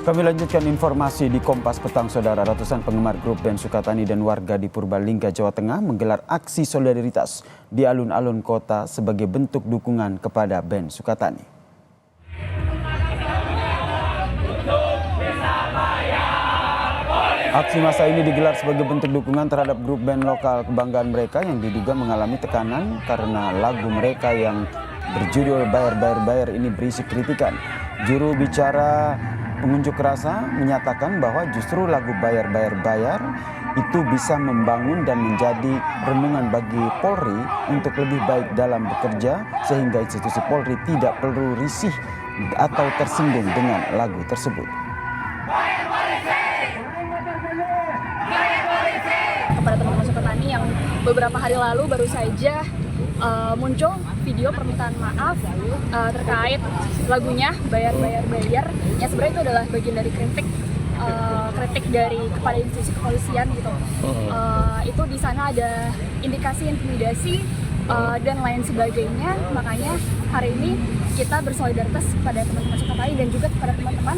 Kami lanjutkan informasi di Kompas Petang, Saudara. Ratusan penggemar grup band Sukatani dan warga di Purbalingga, Jawa Tengah menggelar aksi solidaritas di alun-alun kota sebagai bentuk dukungan kepada band Sukatani. Aksi massa ini digelar sebagai bentuk dukungan terhadap grup band lokal kebanggaan mereka yang diduga mengalami tekanan karena lagu mereka yang berjudul Bayar Bayar Bayar ini berisi kritikan. Juru bicara pengunjuk rasa menyatakan bahwa justru lagu Bayar Bayar Bayar itu bisa membangun dan menjadi renungan bagi Polri untuk lebih baik dalam bekerja sehingga institusi Polri tidak perlu risih atau tersinggung dengan lagu tersebut. Kepada teman-teman Sukatani yang beberapa hari lalu baru saja muncul video permintaan maaf terkait lagunya Bayar Bayar Bayar, yang sebenarnya itu adalah bagian dari kritik dari kepada institusi kepolisian gitu. Itu di sana ada indikasi intimidasi dan lain sebagainya. Makanya hari ini kita bersolidaritas kepada teman-teman Sukatani dan juga kepada teman-teman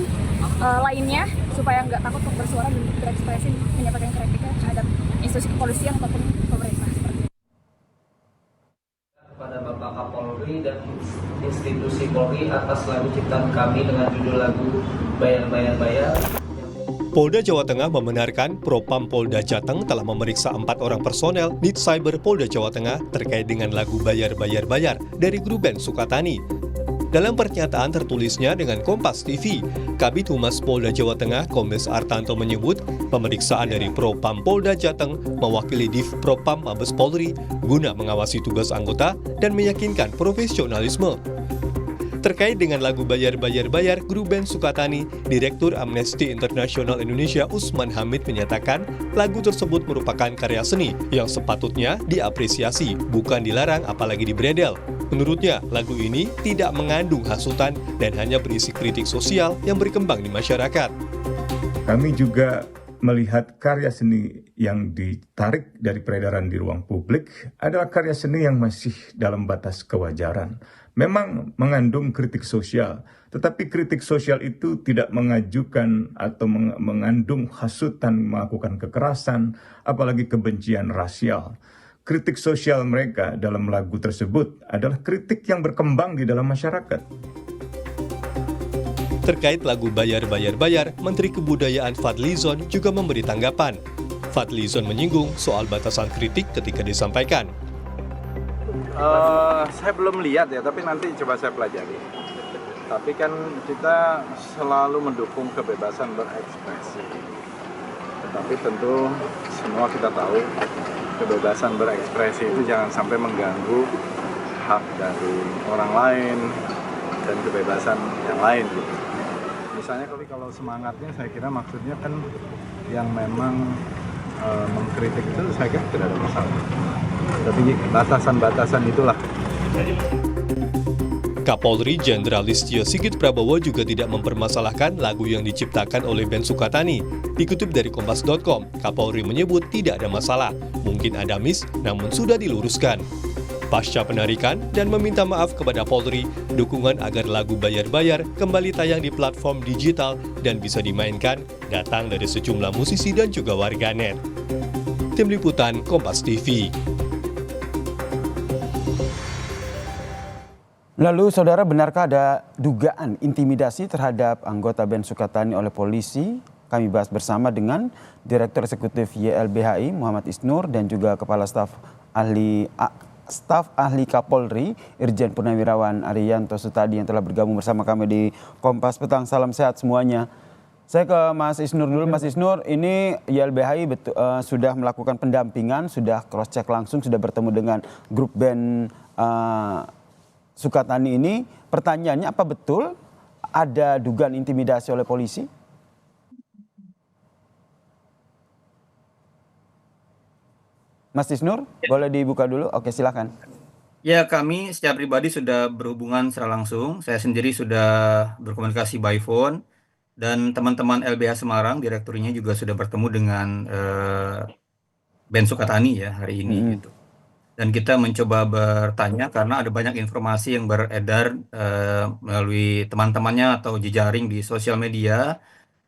lainnya supaya nggak takut untuk bersuara dan berekspresi menyampaikan kritiknya terhadap institusi kepolisian ataupun pemerintah. Kepada Bapak Kapolri dan institusi Polri atas lagu ciptaan kami dengan judul lagu Bayar Bayar Bayar. Polda Jawa Tengah membenarkan Propam Polda Jateng telah memeriksa 4 orang personel Nit Cyber Polda Jawa Tengah terkait dengan lagu Bayar Bayar Bayar dari grup band Sukatani. Dalam pernyataan tertulisnya dengan Kompas TV, Kabid Humas Polda Jawa Tengah Kombes Artanto menyebut pemeriksaan dari Propam Polda Jateng mewakili Div Propam Mabes Polri guna mengawasi tugas anggota dan meyakinkan profesionalisme. Terkait dengan lagu Bayar Bayar Bayar grup band Sukatani, Direktur Amnesty International Indonesia Usman Hamid menyatakan lagu tersebut merupakan karya seni yang sepatutnya diapresiasi, bukan dilarang apalagi dibredel. Menurutnya, lagu ini tidak mengandung hasutan dan hanya berisi kritik sosial yang berkembang di masyarakat. Kami juga melihat karya seni yang ditarik dari peredaran di ruang publik adalah karya seni yang masih dalam batas kewajaran. Memang mengandung kritik sosial, tetapi kritik sosial itu tidak mengajukan atau mengandung hasutan melakukan kekerasan, apalagi kebencian rasial. Kritik sosial mereka dalam lagu tersebut adalah kritik yang berkembang di dalam masyarakat. Terkait lagu Bayar Bayar Bayar, Menteri Kebudayaan Fadlizon juga memberi tanggapan. Fadlizon menyinggung soal batasan kritik ketika disampaikan. Saya belum lihat ya, tapi nanti coba saya pelajari. Tapi kan kita selalu mendukung kebebasan berekspresi. Tetapi tentu semua kita tahu kebebasan berekspresi itu jangan sampai mengganggu hak dari orang lain dan kebebasan yang lain gitu. Misalnya kalau semangatnya saya kira maksudnya kan yang memang mengkritik itu saya kira tidak ada masalah. Tapi batasan-batasan itulah. Kapolri Jenderal Listio Sigit Prabowo juga tidak mempermasalahkan lagu yang diciptakan oleh band Sukatani. Dikutip dari Kompas.com, Kapolri menyebut tidak ada masalah, mungkin ada miss, namun sudah diluruskan. Pasca penarikan dan meminta maaf kepada Polri, dukungan agar lagu Bayar Bayar kembali tayang di platform digital dan bisa dimainkan datang dari sejumlah musisi dan juga warganet. Tim Liputan Kompas TV. Lalu, saudara, benarkah ada dugaan intimidasi terhadap anggota band Sukatani oleh polisi? Kami bahas bersama dengan Direktur Eksekutif YLBHI Muhammad Isnur dan juga Kepala Staf Ahli Kapolri Irjen Purnawirawan Ariyanto Sutadi yang telah bergabung bersama kami di Kompas Petang. Salam sehat semuanya. Saya ke Mas Isnur dulu. Mas Isnur, ini YLBHI sudah melakukan pendampingan, sudah cross check langsung, sudah bertemu dengan grup band Sukatani ini. Pertanyaannya, apa betul ada dugaan intimidasi oleh polisi? Mas Isnur, boleh dibuka dulu? Oke, silakan. Ya, kami secara pribadi sudah berhubungan secara langsung. Saya sendiri sudah berkomunikasi by phone. Dan teman-teman LBH Semarang, direkturnya juga sudah bertemu dengan band Sukatani ya hari ini gitu. Dan kita mencoba bertanya karena ada banyak informasi yang beredar melalui teman-temannya atau jejaring di sosial media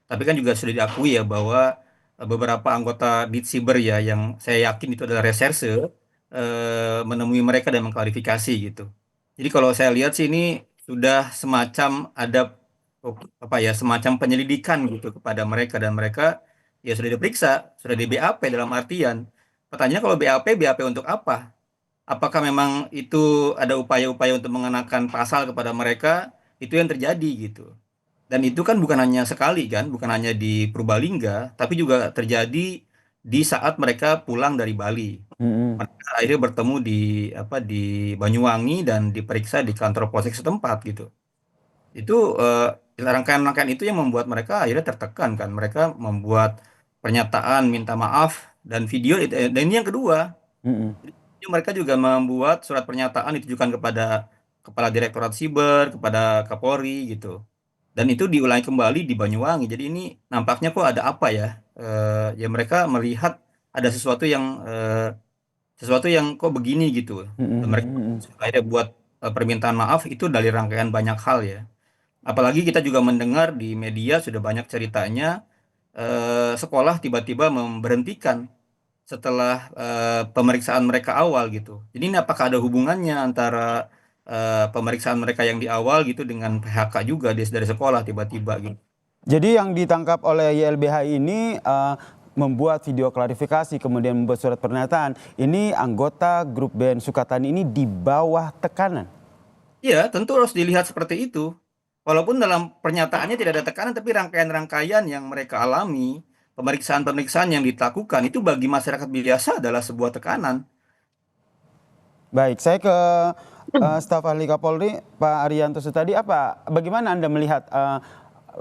Tapi kan juga sudah diakui ya bahwa beberapa anggota Ditsiber ya yang saya yakin itu adalah reserse menemui mereka dan mengklarifikasi gitu. Jadi kalau saya lihat sih ini sudah semacam ada apa ya semacam penyelidikan gitu kepada mereka dan mereka ya sudah diperiksa, sudah di BAP dalam artian. Pertanyaannya kalau BAP untuk apa? Apakah memang itu ada upaya-upaya untuk mengenakan pasal kepada mereka? Itu yang terjadi gitu. Dan itu kan bukan hanya sekali kan, bukan hanya di Purbalingga, tapi juga terjadi di saat mereka pulang dari Bali. Mm-mm. Mereka akhirnya bertemu di Banyuwangi dan diperiksa di kantor polsek setempat gitu. Itu rangkaian-rangkaian itu yang membuat mereka akhirnya tertekan kan. Mereka membuat pernyataan minta maaf dan video dan ini yang kedua. Mm-mm. Jadi mereka juga membuat surat pernyataan ditujukan kepada Kepala Direktorat Siber, kepada Kapolri gitu. Dan itu diulangi kembali di Banyuwangi. Jadi ini nampaknya kok ada apa ya? Ya mereka melihat ada sesuatu yang kok begini gitu. Dan mereka Mm-mm. akhirnya buat permintaan maaf itu dari rangkaian banyak hal ya. Apalagi kita juga mendengar di media sudah banyak ceritanya sekolah tiba-tiba memberhentikan setelah pemeriksaan mereka awal gitu. Jadi ini apakah ada hubungannya antara pemeriksaan mereka yang di awal gitu dengan PHK juga dari sekolah tiba-tiba gitu. Jadi yang ditangkap oleh YLBH ini membuat video klarifikasi, kemudian membuat surat pernyataan. Ini anggota grup band Sukatani ini di bawah tekanan. Iya, tentu harus dilihat seperti itu. Walaupun dalam pernyataannya tidak ada tekanan, tapi rangkaian-rangkaian yang mereka alami, pemeriksaan-pemeriksaan yang dilakukan itu bagi masyarakat biasa adalah sebuah tekanan. Baik, saya ke staf ahli Kapolri, Pak Arianto Sutadi. Bagaimana Anda melihat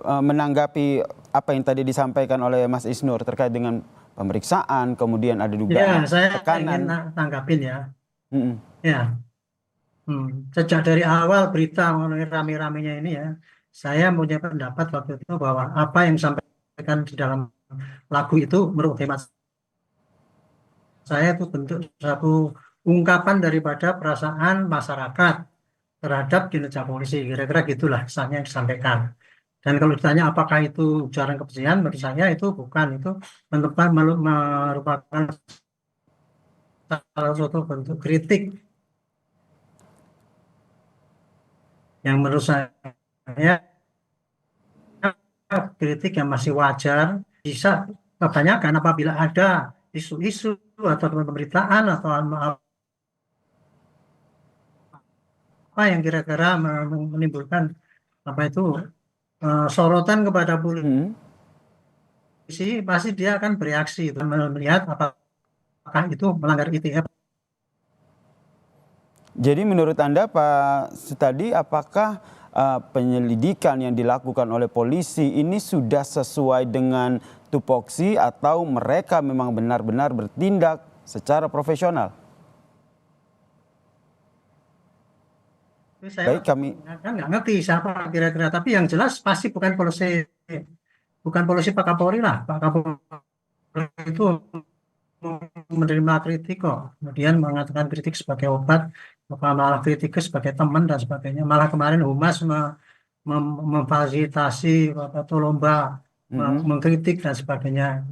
menanggapi apa yang tadi disampaikan oleh Mas Isnur terkait dengan pemeriksaan, kemudian ada Ya, dugaan saya ingin tekanan. tanggapin ya. Mm-mm. Ya, sejak dari awal berita mengenai rame-ramenya ini ya, saya punya pendapat waktu itu bahwa apa yang disampaikan di dalam lagu itu menurut hemat saya itu bentuk satu ungkapan daripada perasaan masyarakat terhadap kinerja polisi. Kira-kira gitulah kesannya yang disampaikan. Dan kalau ditanya apakah itu ujaran kebencian, menurut saya itu bukan. Itu merupakan salah satu bentuk kritik yang menurut saya kritik yang masih wajar, bisa kebanyakan apabila ada isu-isu atau pemberitaan atau apa yang kira-kira menimbulkan apa itu sorotan kepada polisi, pasti dia akan bereaksi melihat apakah itu melanggar ITE. Jadi menurut Anda Pak Sutadi, apakah penyelidikan yang dilakukan oleh polisi ini sudah sesuai dengan tupoksi atau mereka memang benar-benar bertindak secara profesional? Saya Baik, kami nggak ngerti siapa kira-kira, tapi yang jelas pasti bukan polisi Pak Kapolri lah. Pak Kapolri itu menerima kritik kok, kemudian mengatakan kritik sebagai obat, malah kritik sebagai teman dan sebagainya. Malah kemarin Humas memfasilitasi lomba mengkritik dan sebagainya.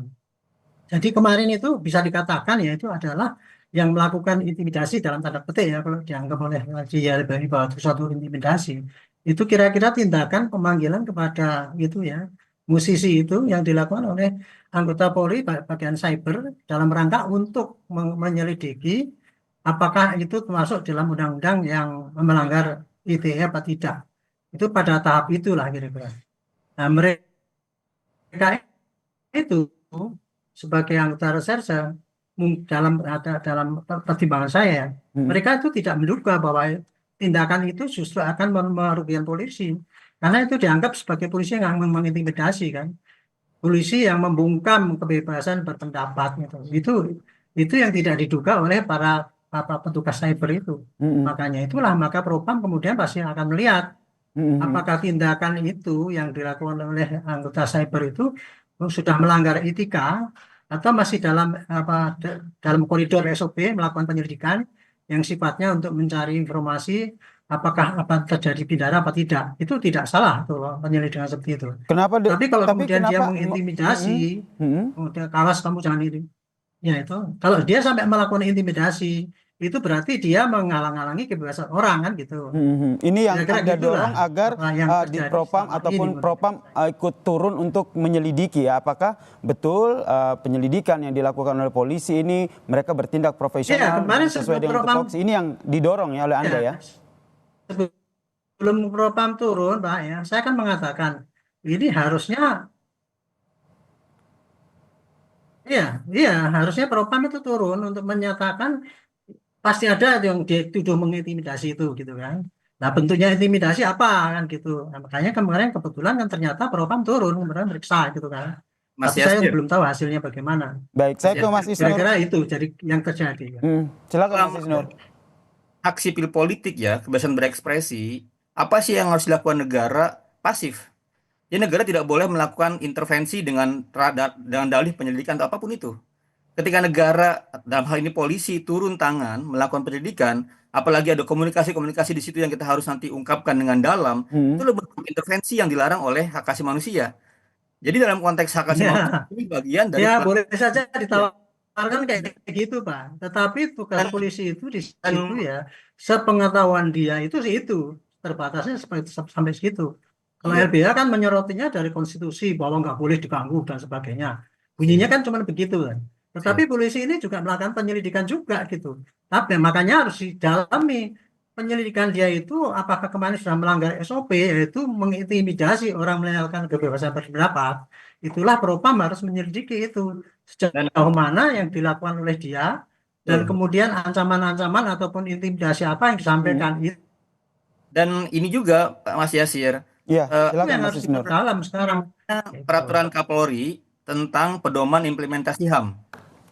Jadi kemarin itu bisa dikatakan ya itu adalah yang melakukan intimidasi dalam tanda petik ya, kalau dianggap oleh YLBHI bahwa itu suatu intimidasi. Itu kira-kira tindakan pemanggilan kepada itu ya, musisi itu yang dilakukan oleh anggota Polri bagian cyber dalam rangka untuk menyelidiki apakah itu termasuk dalam undang-undang yang melanggar ITE apa tidak. Itu pada tahap itulah kira-kira. Nah, mereka itu sebagai anggota reserse dalam pertimbangan saya, mereka itu tidak menduga bahwa tindakan itu justru akan merugikan polisi, karena itu dianggap sebagai polisi yang mengintimidasi kan, polisi yang membungkam kebebasan berpendapat gitu. Itu yang tidak diduga oleh para petugas cyber itu. Makanya itulah maka Propam kemudian pasti akan melihat apakah tindakan itu yang dilakukan oleh anggota cyber itu sudah melanggar etika atau masih dalam koridor SOP melakukan penyelidikan yang sifatnya untuk mencari informasi apakah apa terjadi pidana apa tidak. Itu tidak salah tuh penyelidikan seperti itu. Kenapa Tapi kalau tapi kemudian dia kenapa mengintimidasi, mm-mm. kemudian kawas kamu jangan ini, ya itu kalau dia sampai melakukan intimidasi itu berarti dia menghalang-halangi kebebasan orang kan gitu. Ini yang Kira-kira Anda gitulah dorong agar apa yang di terjadi Propam selama ataupun ini. Propam ikut turun untuk menyelidiki ya, apakah betul penyelidikan yang dilakukan oleh polisi ini mereka bertindak Ya, profesional kemarin sesuai sebelum dengan Propam, tupoksi. Ini yang didorong ya oleh Anda ya. sebelum Propam turun, Pak ya, saya kan mengatakan ini harusnya, iya harusnya Propam itu turun untuk menyatakan pasti ada yang dituduh mengintimidasi itu gitu kan. Nah bentuknya intimidasi apa kan gitu. Nah, makanya kemarin kebetulan kan ternyata Propam turun kemudian meriksa gitu kan. Mas Tapi saya Yasir, belum tahu hasilnya bagaimana. Baik, Mas saya ke Yasir, Mas Isnur. Kira-kira itu jadi yang terjadi. Silakan dalam Mas Isnur. hak sipil politik ya, kebebasan berekspresi, apa sih yang harus dilakukan negara? Pasif. Jadi negara tidak boleh melakukan intervensi dengan dalih penyelidikan atau apapun itu. Ketika negara, dalam hal ini polisi, turun tangan melakukan penyelidikan, apalagi ada komunikasi-komunikasi di situ yang kita harus nanti ungkapkan dengan dalam, itu Hmm. lebih intervensi yang dilarang oleh hak asasi manusia. Jadi dalam konteks hak asasi manusia, Ya, ini bagian dari ya pelanggaran boleh saja manusia. ditawarkan kayak gitu Pak. Tetapi tugas Dan, polisi itu di situ dan ya, sepengetahuan dia itu sih itu terbatasnya sampai segitu. Kalau iya, LBH kan menyorotinya dari konstitusi bahwa nggak boleh diganggu dan sebagainya. Bunyinya kan cuma begitu kan. Tetapi siap. polisi ini juga melakukan penyelidikan juga gitu. Tapi makanya harus didalami penyelidikan dia itu apakah kemarin sudah melanggar SOP yaitu mengintimidasi orang melegalkan kebebasan berpendapat. Itulah Propam harus menyelidiki itu Dan sejauh mana yang dilakukan oleh dia dan betul. kemudian ancaman-ancaman ataupun intimidasi apa yang Hmm. disampaikan itu Dan ini juga Pak Mas Yasir, Iya, silakan yang Mas harus Isnur. diperdalam sekarang. Gitu. peraturan Kapolri tentang pedoman implementasi HAM.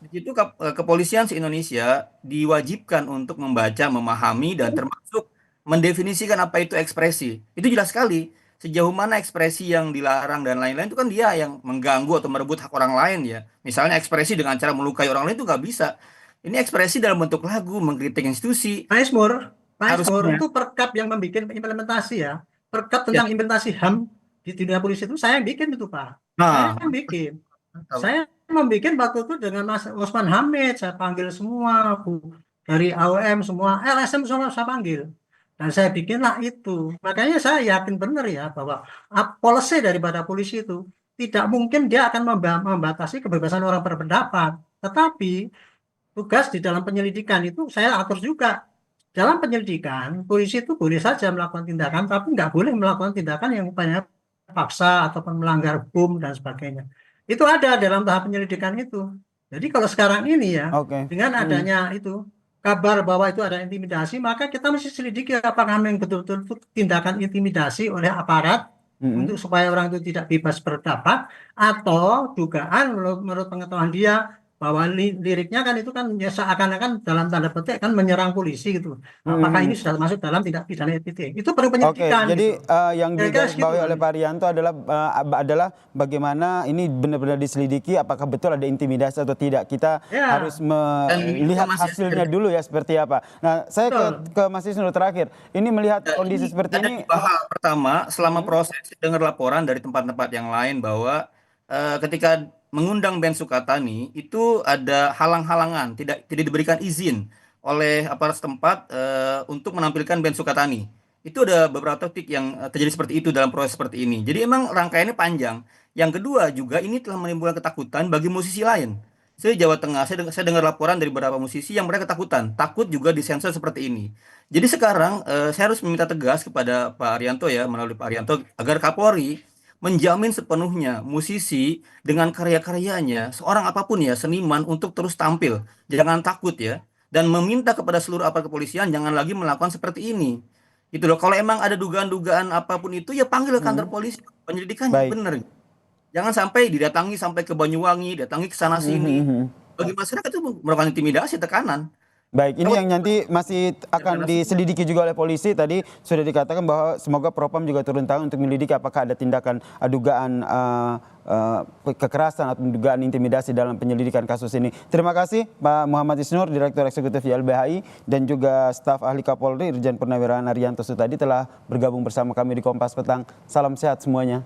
Di situ kepolisian se-Indonesia diwajibkan untuk membaca, memahami, dan termasuk mendefinisikan apa itu ekspresi. Itu jelas sekali. Sejauh mana ekspresi yang dilarang dan lain-lain itu kan dia yang mengganggu atau merebut hak orang lain ya. Misalnya ekspresi dengan cara melukai orang lain itu nggak bisa. Ini ekspresi dalam bentuk lagu, mengkritik institusi. Pak Ismur, Harusnya. itu perkap yang membuat implementasi ya. Perkap Ya. tentang implementasi HAM di dunia polisi itu saya yang bikin itu Pak. Saya Nah, yang bikin. Saya membuat waktu itu dengan Mas Usman Hamid, saya panggil semua dari AOM semua, LSM semua saya panggil. Dan saya bikinlah itu. Makanya saya yakin benar ya bahwa policy daripada polisi itu tidak mungkin dia akan membatasi kebebasan orang berpendapat. Tetapi tugas di dalam penyelidikan itu saya atur juga. Dalam penyelidikan, polisi itu boleh saja melakukan tindakan, tapi nggak boleh melakukan tindakan yang banyak paksa ataupun melanggar hukum dan sebagainya. Itu ada dalam tahap penyelidikan itu. Jadi kalau sekarang ini ya, Oke. dengan adanya itu kabar bahwa itu ada intimidasi, maka kita mesti selidiki apakah memang betul-betul itu tindakan intimidasi oleh aparat untuk supaya orang itu tidak bebas berpendapat, atau dugaan menurut pengetahuan dia bahwa liriknya kan itu kan ya seakan-akan dalam tanda petik kan menyerang polisi gitu. Apakah ini sudah masuk dalam tindak pidana etik? Itu perlu Oke, penyelidikan jadi gitu. yang Kira-kira digarisbawahi segitu oleh kan. Pak Rianto adalah bagaimana ini benar-benar diselidiki apakah betul ada intimidasi atau tidak. Kita Ya, harus dan ini melihat Mas Yasir, hasilnya dulu ya seperti apa. Nah, saya betul. ke Mas Isnur terakhir. Ini melihat kondisi ini seperti ada ini. dua hal. Pertama, selama proses dengar laporan dari tempat-tempat yang lain bahwa ketika mengundang Ben Sukatani itu ada halang-halangan, tidak diberikan izin oleh aparat setempat untuk menampilkan Ben Sukatani. Itu ada beberapa titik yang terjadi seperti itu dalam proses seperti ini. Jadi emang rangkaiannya panjang. Yang kedua juga ini telah menimbulkan ketakutan bagi musisi lain. Saya Jawa Tengah, saya dengar laporan dari beberapa musisi yang mereka ketakutan, takut juga disensor seperti ini. Jadi sekarang saya harus meminta tegas kepada Pak Arianto ya, melalui Pak Arianto agar Kapolri menjamin sepenuhnya musisi dengan karya-karyanya, seorang apapun ya, seniman untuk terus tampil. Jangan takut ya. Dan meminta kepada seluruh aparat kepolisian jangan lagi melakukan seperti ini. Gitu loh. Kalau emang ada dugaan-dugaan apapun itu ya panggil ke kantor polisi penyelidikannya Baik. bener. Jangan sampai didatangi sampai ke Banyuwangi, datangi ke sana sini. Bagi masyarakat itu merupakan intimidasi, tekanan. Baik, ini yang nanti masih akan diselidiki juga oleh polisi. Tadi sudah dikatakan bahwa semoga Propam juga turun tangan untuk menyelidiki apakah ada tindakan dugaan kekerasan atau dugaan intimidasi dalam penyelidikan kasus ini. Terima kasih Pak Muhammad Isnur, Direktur Eksekutif YLBHI, dan juga staf ahli Kapolri Irjen Purnawirawan Arianto Sutadi telah bergabung bersama kami di Kompas Petang. Salam sehat semuanya.